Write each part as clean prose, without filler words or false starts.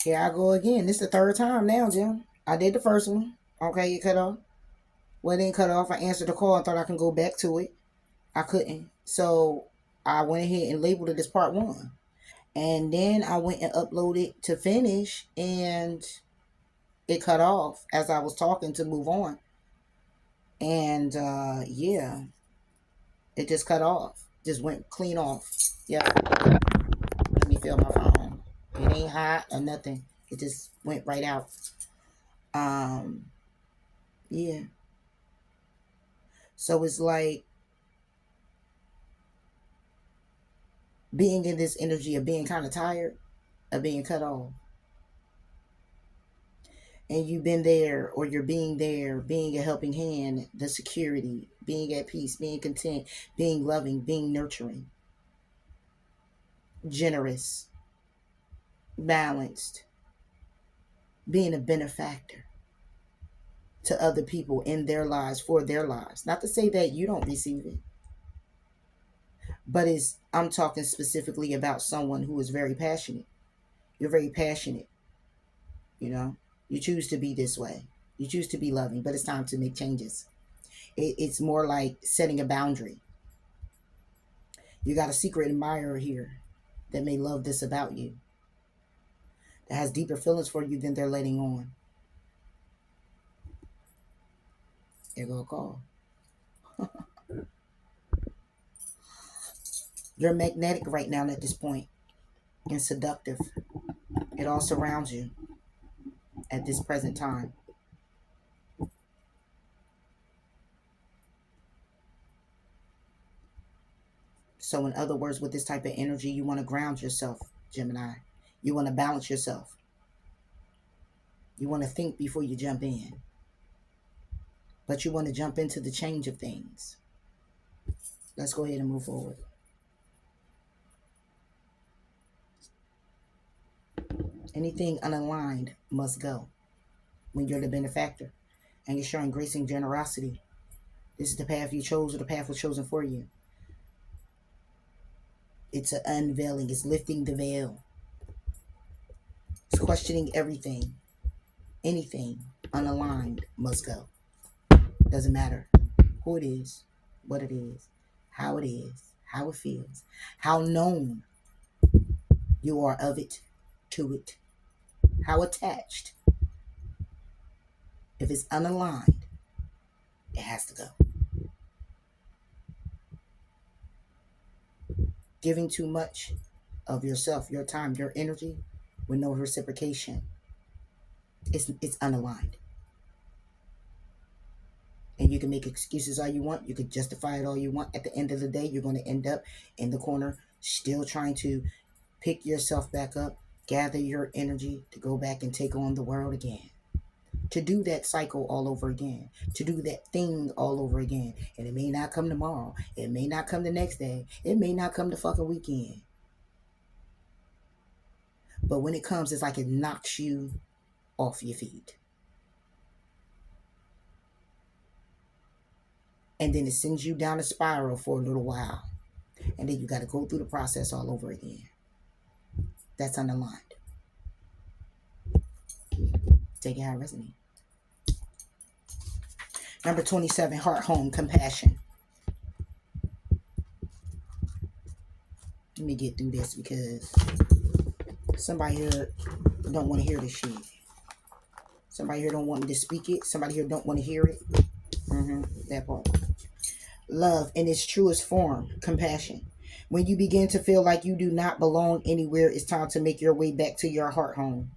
Here I go again. This is the third time now, Jim. I did the first one. Okay, it cut off. Well, it didn't cut off. I answered the call and thought I can go back to it. I couldn't. So I went ahead and labeled it as part one. And then I went and uploaded to finish, and it cut off as I was talking to move on. And yeah, it just cut off. Just went clean off. Yeah. Let me feel my phone. It ain't hot or nothing. It just went right out. Um, yeah. So it's like being in this energy of being kind of tired, of being cut off. And you've been there, or you're being there, being a helping hand, the security, being at peace, being content, being loving, being nurturing, generous, balanced, being a benefactor to other people in their lives, for their lives. Not to say that you don't receive it, but I'm talking specifically about someone who is very passionate. You're very passionate, you know. You choose to be this way. You choose to be loving, but it's time to make changes. It's more like setting a boundary. You got a secret admirer here that may love this about you, that has deeper feelings for you than they're letting on. There go a call. You're magnetic right now at this point and seductive. It all surrounds you at this present time. So, in other words, with this type of energy, you want to ground yourself, Gemini. You want to balance yourself. You want to think before you jump in. But you want to jump into the change of things. Let's go ahead and move forward. Anything unaligned must go when you're the benefactor and you're showing grace and generosity. This is the path you chose, or the path was chosen for you. It's an unveiling. It's lifting the veil. It's questioning everything. Anything unaligned must go. Doesn't matter who it is, what it is, how it feels, how known you are of it, to it, how attached. If it's unaligned, it has to go. Giving too much of yourself, your time, your energy with no reciprocation, it's unaligned. And you can make excuses all you want. You can justify it all you want. At the end of the day, you're going to end up in the corner still trying to pick yourself back up, gather your energy to go back and take on the world again. To do that cycle all over again. To do that thing all over again. And it may not come tomorrow. It may not come the next day. It may not come the fucking weekend. But when it comes, it's like it knocks you off your feet. And then it sends you down a spiral for a little while. And then you got to go through the process all over again. That's unaligned. Take it how it resonates. Number 27, heart, home, compassion. Let me get through this because somebody here don't want to hear this shit. Somebody here don't want me to speak it. Somebody here don't want to hear it. That part. Love in its truest form, compassion. When you begin to feel like you do not belong anywhere, it's time to make your way back to your heart home.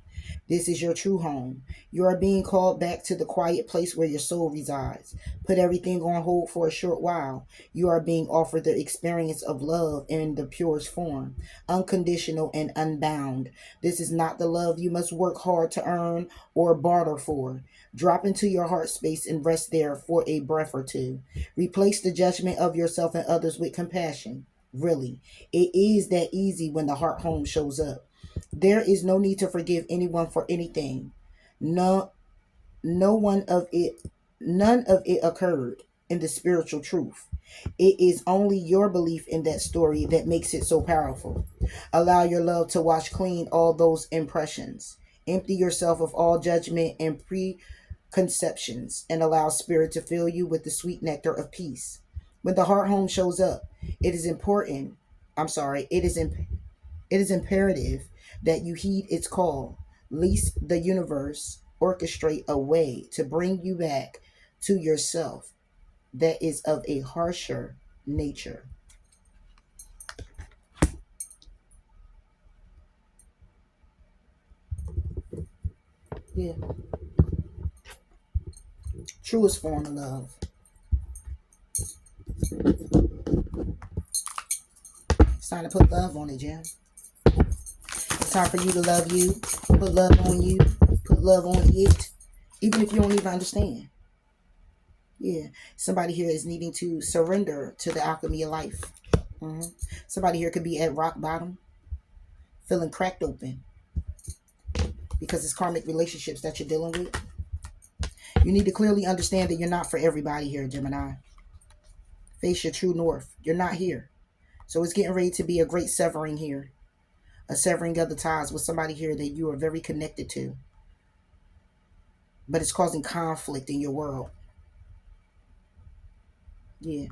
This is your true home. You are being called back to the quiet place where your soul resides. Put everything on hold for a short while. You are being offered the experience of love in the purest form, unconditional and unbound. This is not the love you must work hard to earn or barter for. Drop into your heart space and rest there for a breath or two. Replace the judgment of yourself and others with compassion. Really, it is that easy when the heart home shows up. There is no need to forgive anyone for anything. No, no one of it, none of it occurred in the spiritual truth. It is only your belief in that story that makes it so powerful. Allow your love to wash clean all those impressions. Empty yourself of all judgment and preconceptions and allow spirit to fill you with the sweet nectar of peace. When the heart home shows up, it is important. I'm sorry, it is imperative that you heed its call, lest the universe orchestrate a way to bring you back to yourself that is of a harsher nature. Yeah. Truest form of love. It's time to put love on it, Jim. It's time for you to love you. Put love on you. Put love on it. Even if you don't even understand. Yeah. Somebody here is needing to surrender to the alchemy of life. Somebody here could be at rock bottom, feeling cracked open because it's karmic relationships that you're dealing with. You need to clearly understand that you're not for everybody here, Gemini. Face your true north. You're not here. So it's getting ready to be a great severing here. A severing of the ties with somebody here that you are very connected to. But it's causing conflict in your world. Yeah.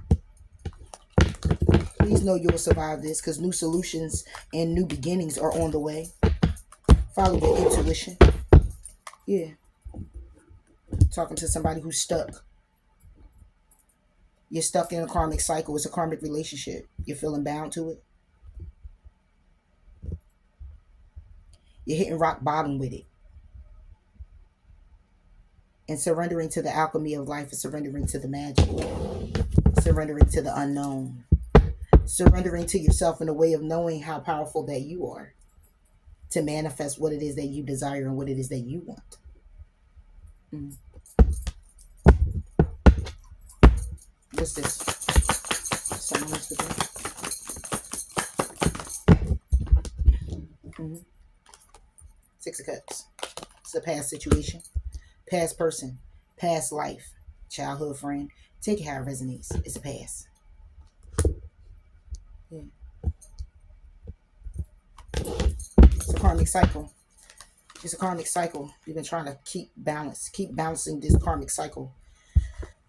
Please know you'll survive this because new solutions and new beginnings are on the way. Follow your intuition. Yeah. Talking to somebody who's stuck. You're stuck in a karmic cycle. It's a karmic relationship. You're feeling bound to it. You're hitting rock bottom with it. And surrendering to the alchemy of life is surrendering to the magic. Surrendering to the unknown. Surrendering to yourself in a way of knowing how powerful that you are to manifest what it is that you desire and what it is that you want. What's this? Someone else with that? Six of Cups. It's a past situation, past person, past life, childhood friend. Take it how it resonates. It's a past. Yeah. It's a karmic cycle. It's a karmic cycle. You've been trying to keep balancing this karmic cycle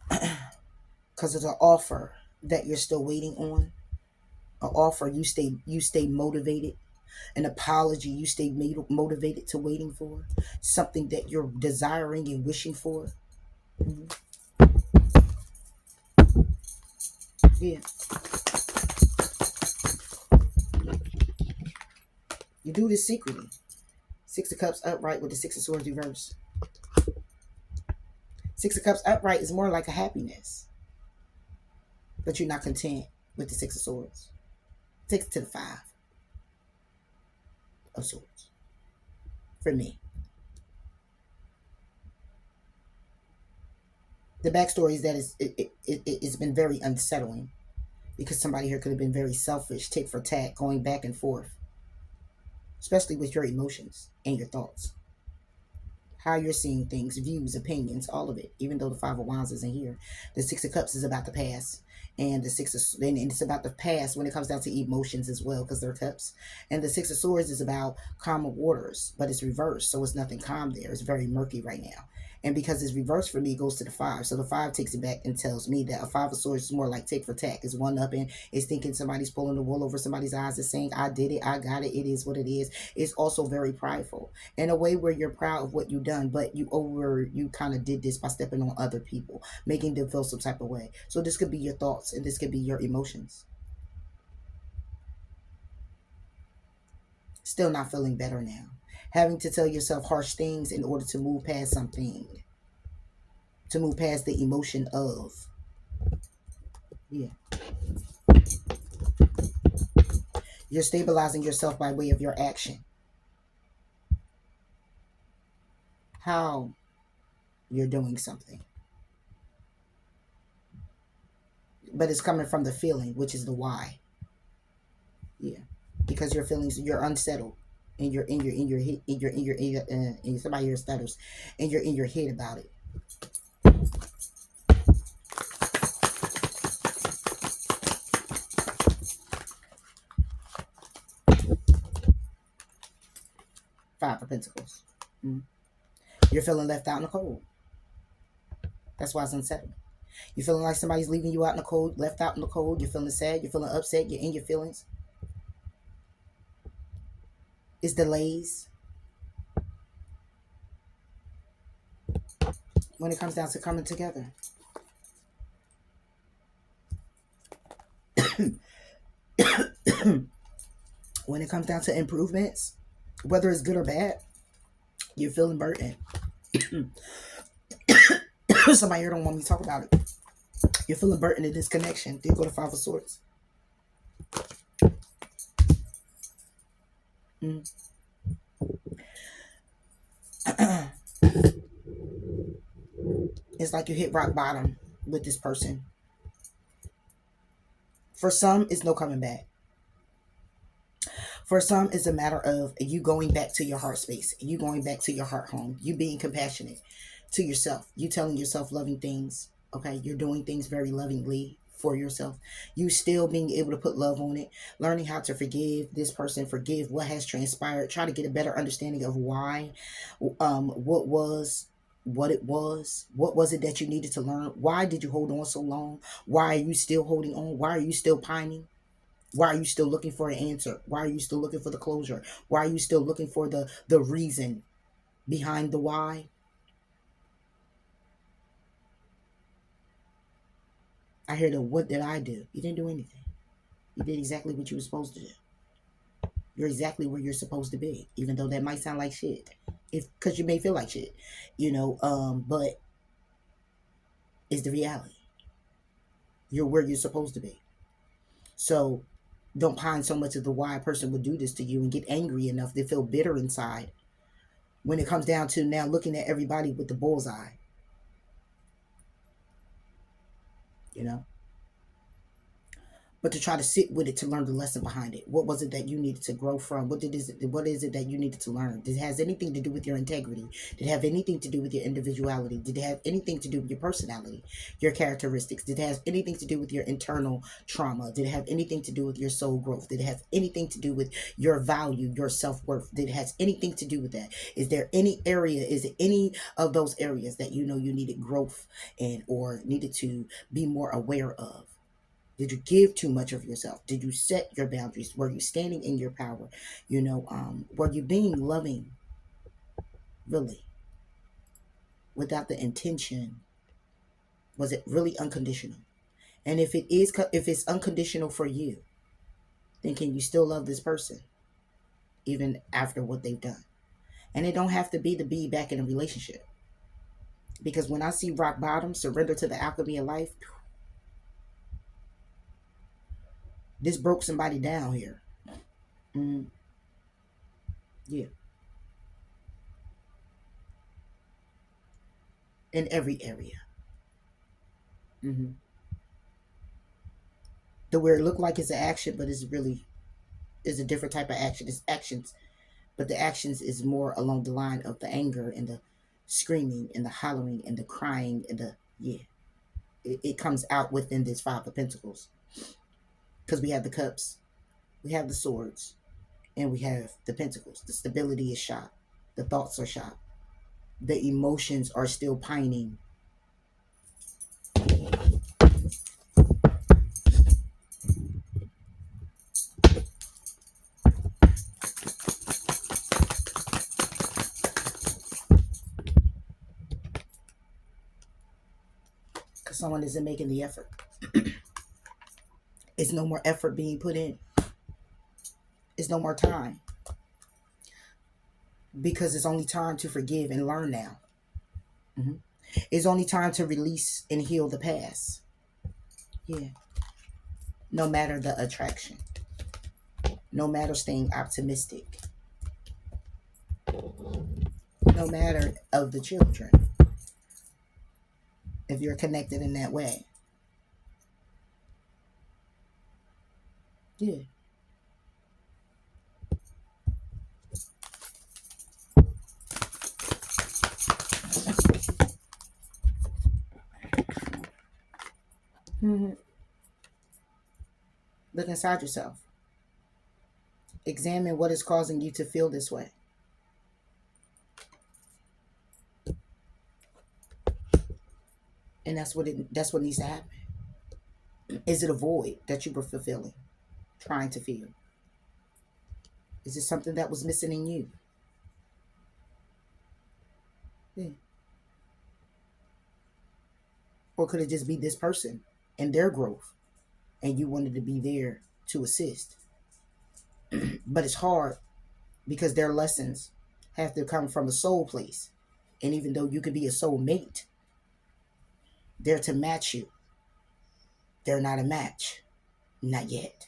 because of the offer that you're still waiting on. An offer you stay motivated. An apology you stay motivated to waiting for. Something that you're desiring and wishing for. Yeah. You do this secretly. Six of Cups upright with the Six of Swords reversed. Six of Cups upright is more like a happiness. But you're not content with the Six of Swords. Takes it to the Five of Swords. For me. The backstory is that it's been very unsettling. Because somebody here could have been very selfish, tit for tat, going back and forth. Especially with your emotions and your thoughts. How you're seeing things, views, opinions, all of it. Even though the Five of Wands isn't here. The Six of Cups is about the past. And it's about the past when it comes down to emotions as well, because they're cups. And the Six of Swords is about calmer waters, but it's reversed, so it's nothing calm there. It's very murky right now. And because it's reversed for me, it goes to the Five. So the Five takes it back and tells me that a Five of Swords is more like tit for tat. It's one up and it's thinking somebody's pulling the wool over somebody's eyes. It's saying, I did it, I got it, it is what it is. It's also very prideful. In a way where you're proud of what you've done, but you kind of did this by stepping on other people, making them feel some type of way. So this could be your thoughts and this could be your emotions. Still not feeling better now. Having to tell yourself harsh things in order to move past something. To move past the emotion of. Yeah. You're stabilizing yourself by way of your action. How you're doing something. But it's coming from the feeling, which is the why. Yeah. Because your feelings, you're unsettled. And you're in your somebody here stutters. And you're in your head about it. Five of Pentacles. Mm. You're feeling left out in the cold. That's why it's unsettling. You're feeling like somebody's leaving you out in the cold, left out in the cold. You're feeling sad. You're feeling upset. You're in your feelings. It's delays. When it comes down to coming together. When it comes down to improvements, whether it's good or bad, you're feeling burdened. Somebody here don't want me to talk about it. You're feeling burdened in this connection. Do you go to Five of Swords? Mm. It's like you hit rock bottom with this person. For some, it's no coming back. For some, it's a matter of you going back to your heart space, you going back to your heart home, you being compassionate to yourself, you telling yourself loving things. Okay, you're doing things very lovingly for yourself. You still being able to put love on it, learning how to forgive this person, forgive what has transpired, try to get a better understanding of why, what was it that you needed to learn? Why did you hold on so long? Why are you still holding on? Why are you still pining? Why are you still looking for an answer? Why are you still looking for the closure? Why are you still looking for the reason behind the why? I hear the what did I do? You didn't do anything. You did exactly what you were supposed to do. You're exactly where you're supposed to be, even though that might sound like shit. If because you may feel like shit, but it's the reality. You're where you're supposed to be. So don't pine so much of the why a person would do this to you and get angry enough to feel bitter inside when it comes down to now looking at everybody with the bullseye. You know? But to try to sit with it to learn the lesson behind it. What was it that you needed to grow from? What is it that you needed to learn? Did it has anything to do with your integrity? Did it have anything to do with your individuality? Did it have anything to do with your personality, your characteristics? Did it have anything to do with your internal trauma? Did it have anything to do with your soul growth? Did it have anything to do with your value, your self-worth? Did it have anything to do with that? Is there any area, is it any of those areas that you know you needed growth in or needed to be more aware of? Did you give too much of yourself? Did you set your boundaries? Were you standing in your power? Were you being loving, really, without the intention? Was it really unconditional? And if it's unconditional for you, then can you still love this person even after what they've done? And it don't have to be to be back in a relationship. Because when I see rock bottom, surrender to the alchemy of life, this broke somebody down here. Mm, yeah, in every area. Mm-hmm. The where it looked like it's an action, but it's really is a different type of action. It's actions, but the actions is more along the line of the anger and the screaming and the hollering and the crying and the yeah. It comes out within this Five of Pentacles because we have the cups, we have the swords, and we have the pentacles. The stability is shot. The thoughts are shot. The emotions are still pining. Because someone isn't making the effort. It's no more effort being put in. It's no more time. Because it's only time to forgive and learn now. Mm-hmm. It's only time to release and heal the past. Yeah. No matter the attraction. No matter staying optimistic. No matter of the children. If you're connected in that way. Yeah. Mm-hmm. Look inside yourself. Examine what is causing you to feel this way. And that's what needs to happen. Is it a void that you were fulfilling, trying to fill? Is it something that was missing in you? Yeah. Or could it just be this person and their growth, and you wanted to be there to assist? But it's hard because their lessons have to come from a soul place. And even though you could be a soul mate, they're to match you. They're not a match. Not yet.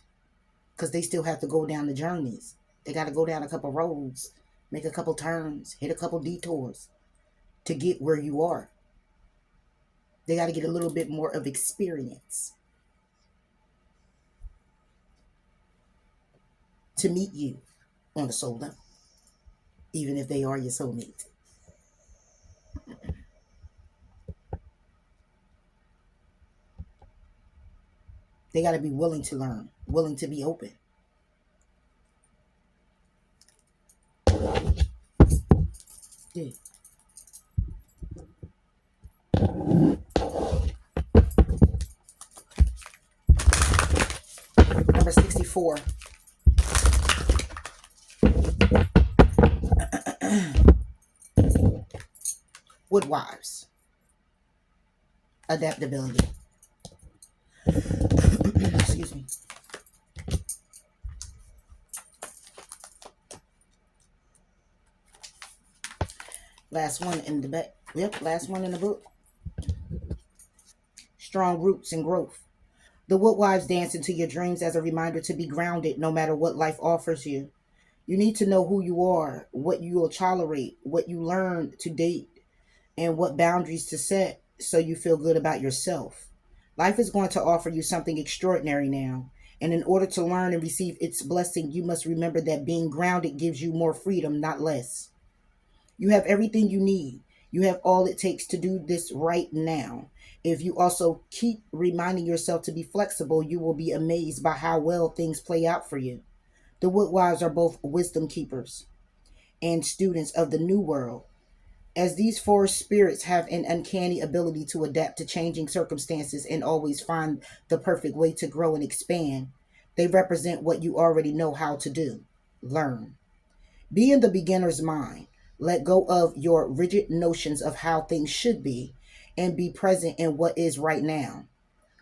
Because they still have to go down the journeys. They got to go down a couple roads, make a couple turns, hit a couple detours to get where you are. They got to get a little bit more of experience to meet you on the soul level, even if they are your soulmate. They got to be willing to learn, willing to be open. Yeah. Number 64. Woodwives. Adaptability. Excuse me. Last one in the back. Yep, last one in the book. Strong roots and growth. The woodwives dance into your dreams as a reminder to be grounded no matter what life offers you. You need to know who you are, what you will tolerate, what you learned to date, and what boundaries to set so you feel good about yourself. Life is going to offer you something extraordinary now. And in order to learn and receive its blessing, you must remember that being grounded gives you more freedom, not less. You have everything you need. You have all it takes to do this right now. If you also keep reminding yourself to be flexible, you will be amazed by how well things play out for you. The Woodwives are both wisdom keepers and students of the new world. As these forest spirits have an uncanny ability to adapt to changing circumstances and always find the perfect way to grow and expand, they represent what you already know how to do: learn. Be in the beginner's mind. Let go of your rigid notions of how things should be and be present in what is right now,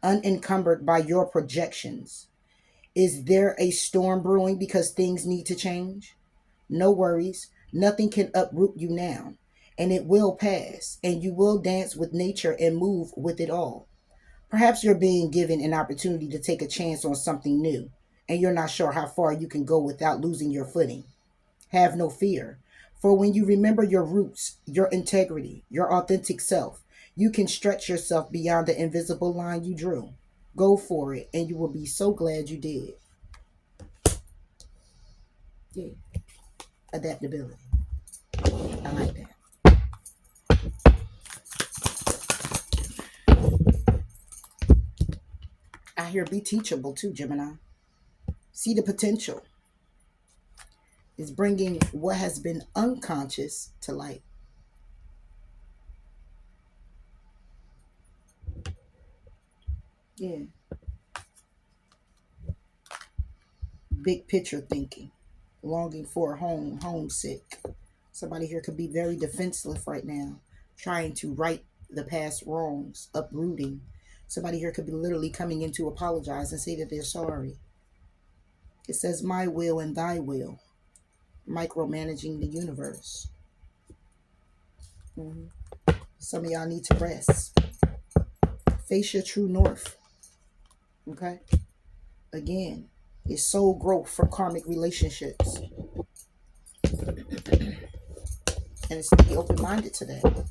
unencumbered by your projections. Is there a storm brewing because things need to change? No worries. Nothing can uproot you now. And it will pass, and you will dance with nature and move with it all. Perhaps you're being given an opportunity to take a chance on something new, and you're not sure how far you can go without losing your footing. Have no fear, for when you remember your roots, your integrity, your authentic self, you can stretch yourself beyond the invisible line you drew. Go for it, and you will be so glad you did. Yeah, adaptability. I like that. I hear be teachable too, Gemini. See the potential. Is bringing what has been unconscious to light. Yeah. Big picture thinking. Longing for a home, homesick. Somebody here could be very defenseless right now, trying to right the past wrongs, uprooting. Somebody here could be literally coming in to apologize and say that they're sorry. It says, my will and thy will, micromanaging the universe. Mhm. Some of y'all need to rest. Face your true north. Okay? Again, it's soul growth from karmic relationships. And it's to be open-minded to that.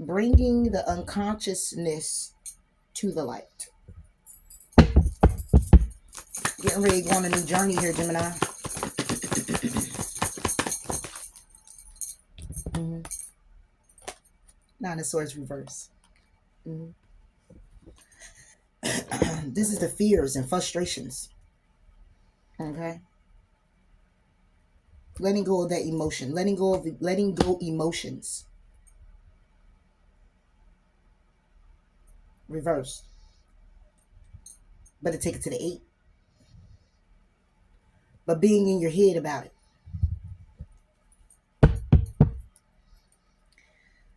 Bringing the unconsciousness to the light. Getting ready to go on a new journey here, Gemini. Mm-hmm. Nine of Swords reverse. Mm-hmm. This is the fears and frustrations. Okay. Letting go of that emotion. Letting go emotions. reversed. Better take it to the 8. But being in your head about it.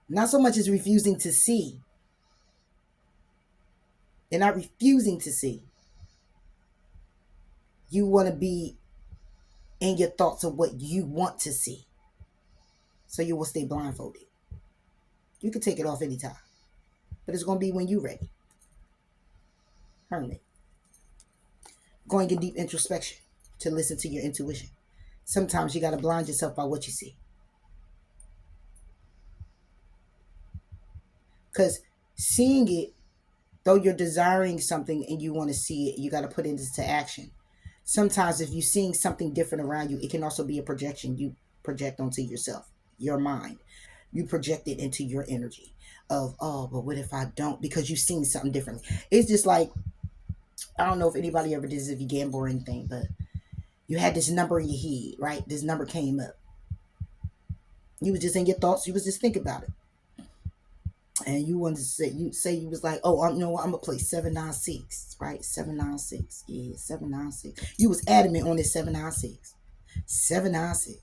Not so much as refusing to see. They're not refusing to see. You want to be in your thoughts of what you want to see. So you will stay blindfolded. You can take it off anytime. But it's going to be when you're ready. Hermit. Going in deep introspection to listen to your intuition. Sometimes you got to blind yourself by what you see. Because seeing it, though you're desiring something and you want to see it, you got to put it into action. Sometimes if you're seeing something different around you, it can also be a projection you project onto yourself, your mind. You project it into your energy of, oh, but what if I don't? Because you've seen something differently. It's just like, I don't know if anybody ever did this if you gamble or anything, but you had this number in your head, right? This number came up. You was just in your thoughts. You was just thinking about it. And you wanted to say, you was like, oh, you know what? I'm going to play 796, right? 796. Yeah, 796. You was adamant on this 796. 796.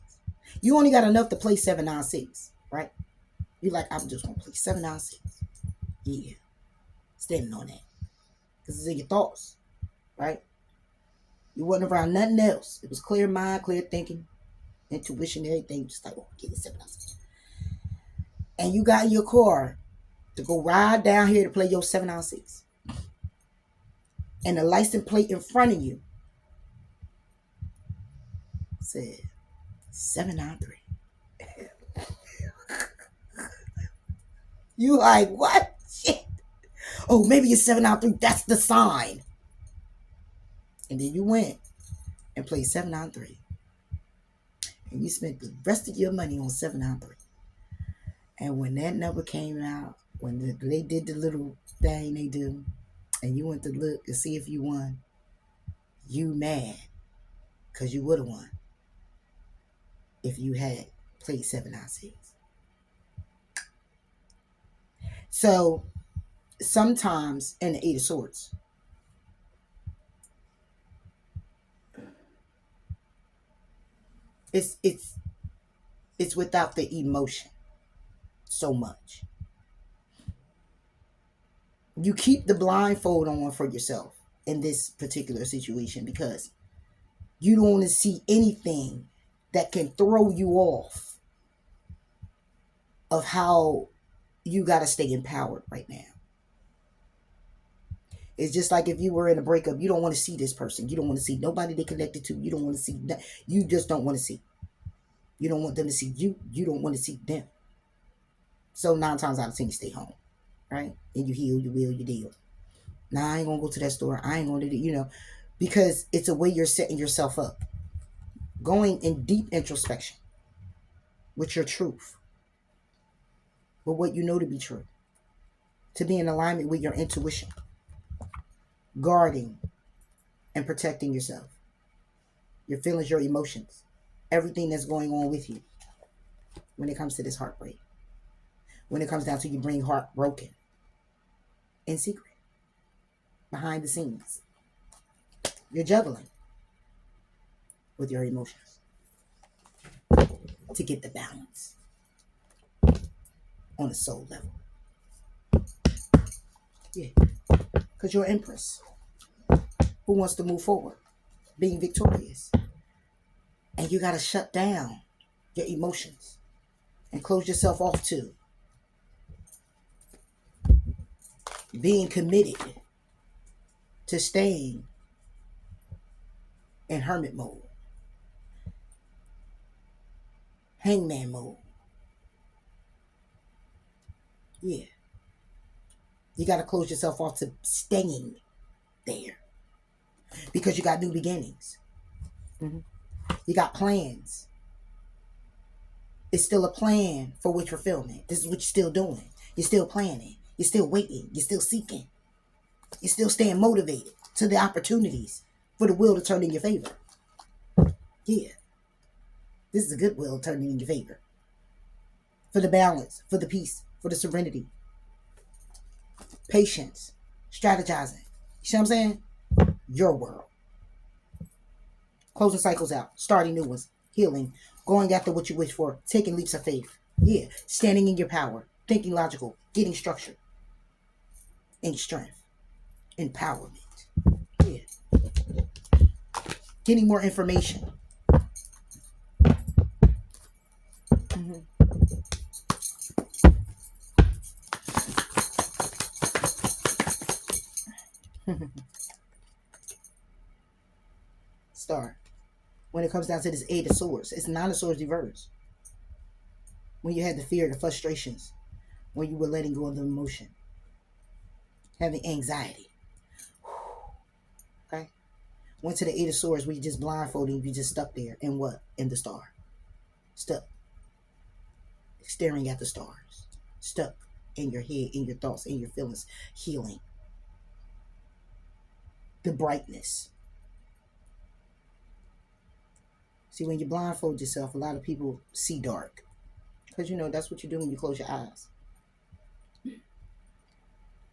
You only got enough to play 796, right? You're like, I'm just going to play 796. Yeah. Standing on that. Because it's in your thoughts, right? You wasn't around nothing else. It was clear mind, clear thinking, intuition, everything. Just like, oh, get it 796. And you got in your car to go ride down here to play your 796. And the license plate in front of you said 793. You like, what? Shit. Oh, maybe it's 793. That's the sign. And then you went and played 793. And you spent the rest of your money on 793. And when that number came out, when they did the little thing they do, and you went to look to see if you won, you mad. Because you would have won if you had played 796. So sometimes in the 8 of Swords, it's without the emotion so much. You keep the blindfold on for yourself in this particular situation because you don't want to see anything that can throw you off of how you got to stay empowered right now. It's just like if you were in a breakup, you don't want to see this person. You don't want to see nobody they connected to. You don't want to see that. You just don't want to see. You don't want them to see you. You don't want to see them. So 9 times out of 10, you stay home, right? And you heal, you will, you deal. Nah, I ain't going to go to that store. I ain't going to do, because it's a way you're setting yourself up. Going in deep introspection with your truth, with what you know to be true, to be in alignment with your intuition, guarding and protecting yourself, your feelings, your emotions, everything that's going on with you when it comes to this heartbreak, when it comes down to you being heartbroken in secret, behind the scenes. You're juggling with your emotions to get the balance on a soul level. Yeah, because you're an empress who wants to move forward, being victorious. And you got to shut down your emotions and close yourself off to being committed to staying in hermit mode, hangman mode. Yeah. You got to close yourself off to staying there because you got new beginnings. Mm-hmm. You got plans. It's still a plan for which fulfillment. This is what you're still doing. You're still planning. You're still waiting. You're still seeking. You're still staying motivated to the opportunities for the will to turn in your favor. Yeah. This is a good will turning in your favor. For the balance, for the peace, for the serenity. Patience. strategizing. You see what I'm saying? Your world. Closing cycles out, starting new ones, healing, going after what you wish for, taking leaps of faith. Yeah, standing in your power, thinking logical, getting structure and strength, empowerment. Yeah, getting more information. Mm-hmm. Star. When it comes down to this Eight of Swords, it's Nine of Swords reverse. When you had the fear, the frustrations, when you were letting go of the emotion, having anxiety. Okay? Went to the Eight of Swords where you just blindfolded, you just stuck there. And what? In the star. Stuck. Staring at the stars. Stuck in your head, in your thoughts, in your feelings. Healing. The brightness. See, when you blindfold yourself, a lot of people see dark. Because, that's what you do when you close your eyes.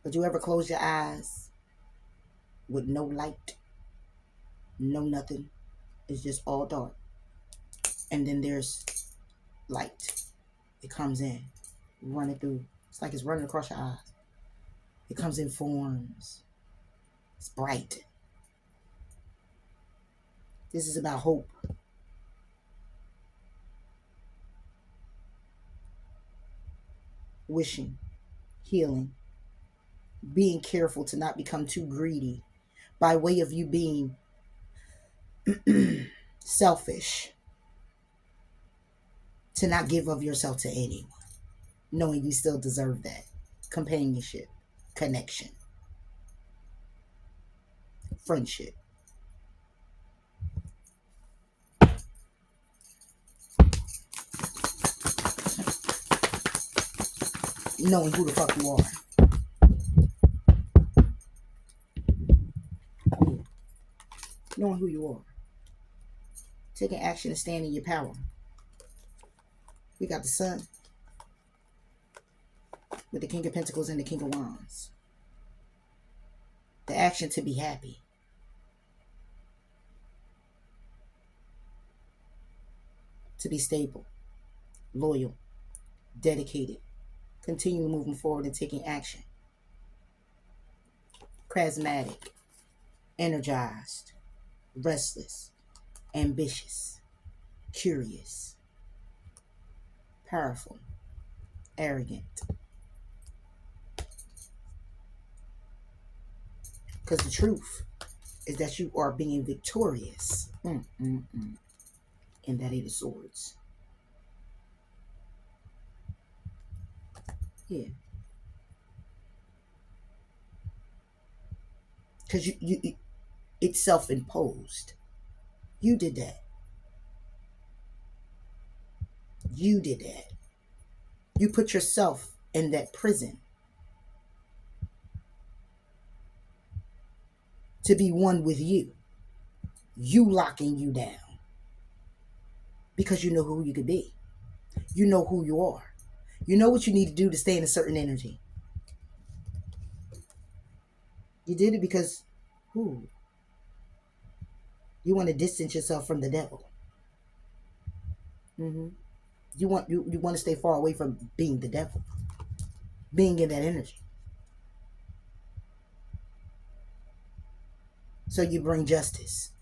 But you ever close your eyes with no light? No nothing? It's just all dark. And then there's light. It comes in. Running through. It's like it's running across your eyes. It comes in forms. It's bright. This is about hope. Wishing. Healing. Being careful to not become too greedy by way of you being selfish. To not give of yourself to anyone. Knowing you still deserve that. Companionship. Connection. Friendship. Knowing who the fuck you are. Knowing who you are. Taking action and standing in your power. We got the Sun with the King of Pentacles and the King of Wands. The action to be happy. To be stable. Loyal. Dedicated. Continue moving forward and taking action. Charismatic. Energized. Restless. Ambitious. Curious. Powerful. Arrogant. Because the truth is that you are being victorious in that Eight of Swords. Yeah. Because it's self-imposed. You did that. You did that. You put yourself in that prison to be one with you. You locking you down. Because you know who you could be. You know who you are. You know what you need to do to stay in a certain energy. You did it because you want to distance yourself from the devil. You want to stay far away from being the devil. Being in that energy. So you bring justice.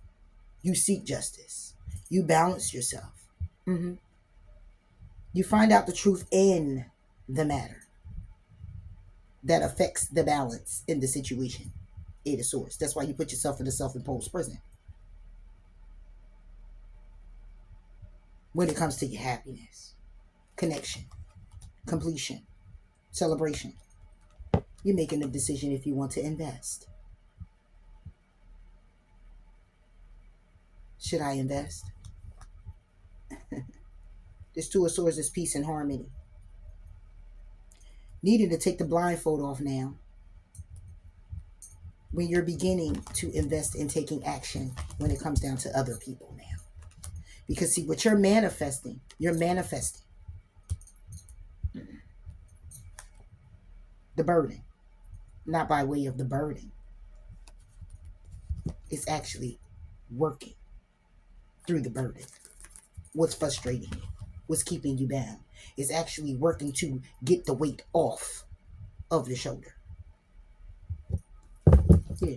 You seek justice. You balance yourself. You find out the truth in the matter that affects the balance in the situation. Eight of Swords. That's why you put yourself in a self-imposed prison. When it comes to your happiness, connection, completion, celebration, you're making a decision if you want to invest. Should I invest? This Two of Swords is peace and harmony. Needing to take the blindfold off now. When you're beginning to invest in taking action when it comes down to other people now. Because see, what you're manifesting the burden. not by way of the burden. It's actually working through the burden. What's frustrating you? What's keeping you down? It's actually working to get the weight off of your shoulder. Yeah.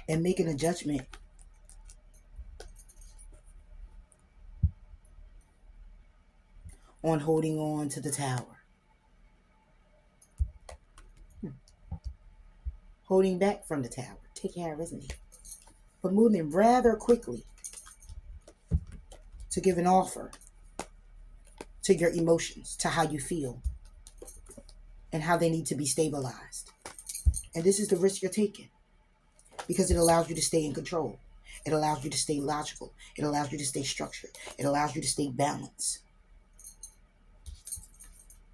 And making a judgment on holding on to the tower. Holding back from the tower. Take care, isn't it? But moving rather quickly to give an offer to your emotions, to how you feel, and how they need to be stabilized. And this is the risk you're taking, because it allows you to stay in control. It allows you to stay logical. It allows you to stay structured. It allows you to stay balanced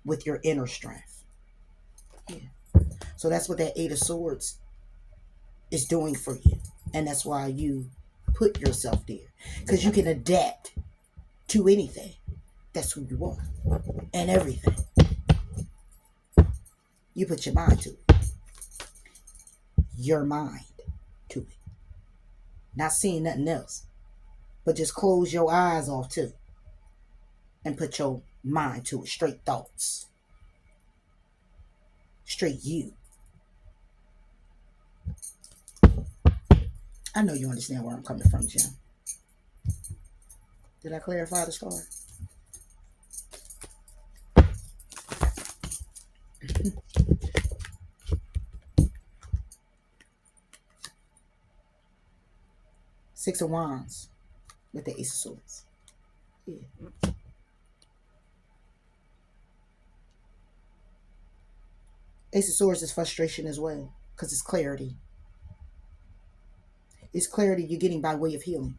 with your inner strength. Yeah. So that's what that Eight of Swords is doing for you. And that's why you put yourself there. Because you can adapt to anything. That's who you are. And everything. You put your mind to it. Your mind to it. Not seeing nothing else. But just close your eyes off too. And put your mind to it. Straight thoughts. Straight you. I know you understand where I'm coming from, Jim. Did I clarify the story? Six of Wands with the Ace of Swords. Yeah. Ace of Swords is frustration as well, because it's clarity. It's clarity you're getting by way of healing,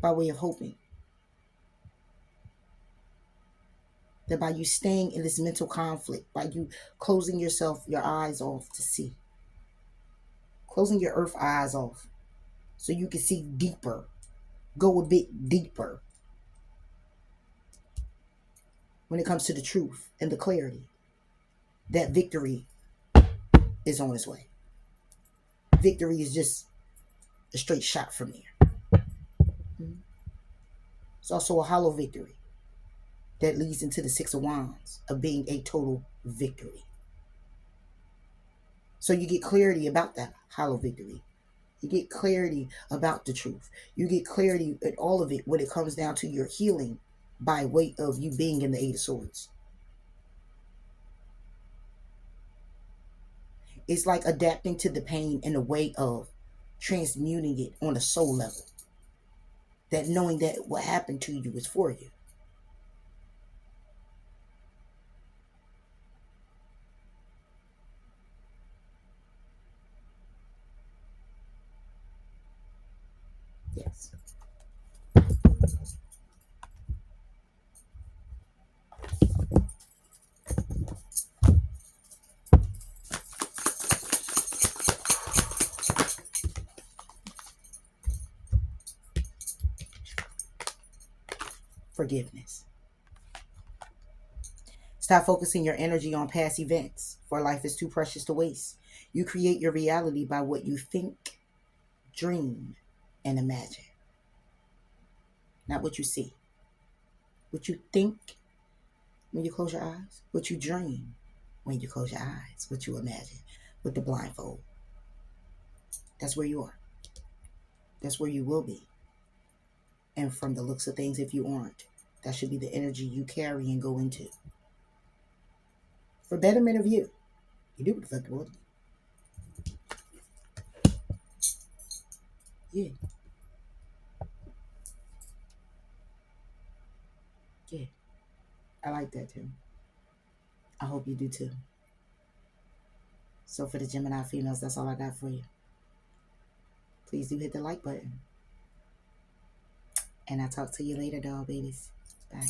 by way of hoping. That by you staying in this mental conflict, by you closing your eyes off to see, closing your earth eyes off so you can see deeper, go a bit deeper when it comes to the truth and the clarity, that victory is on its way. Victory is just a straight shot from there. It's also a hollow victory that leads into the Six of Wands of being a total victory. So you get clarity about that hollow victory. You get clarity about the truth. You get clarity in all of it when it comes down to your healing by way of you being in the Eight of Swords. It's like adapting to the pain in a way of transmuting it on a soul level. That knowing that what happened to you is for you. Yes. Forgiveness. Stop focusing your energy on past events, for life is too precious to waste. You create your reality by what you think, dream, and imagine. Not what you see. What you think when you close your eyes. What you dream when you close your eyes. What you imagine with the blindfold. That's where you are. That's where you will be. And from the looks of things, if you aren't, that should be the energy you carry and go into. For betterment of you. You do what the fuck you want. Yeah. Yeah. I like that too. I hope you do too. So for the Gemini females, that's all I got for you. Please do hit the like button. And I'll talk to you later, doll babies. Bye.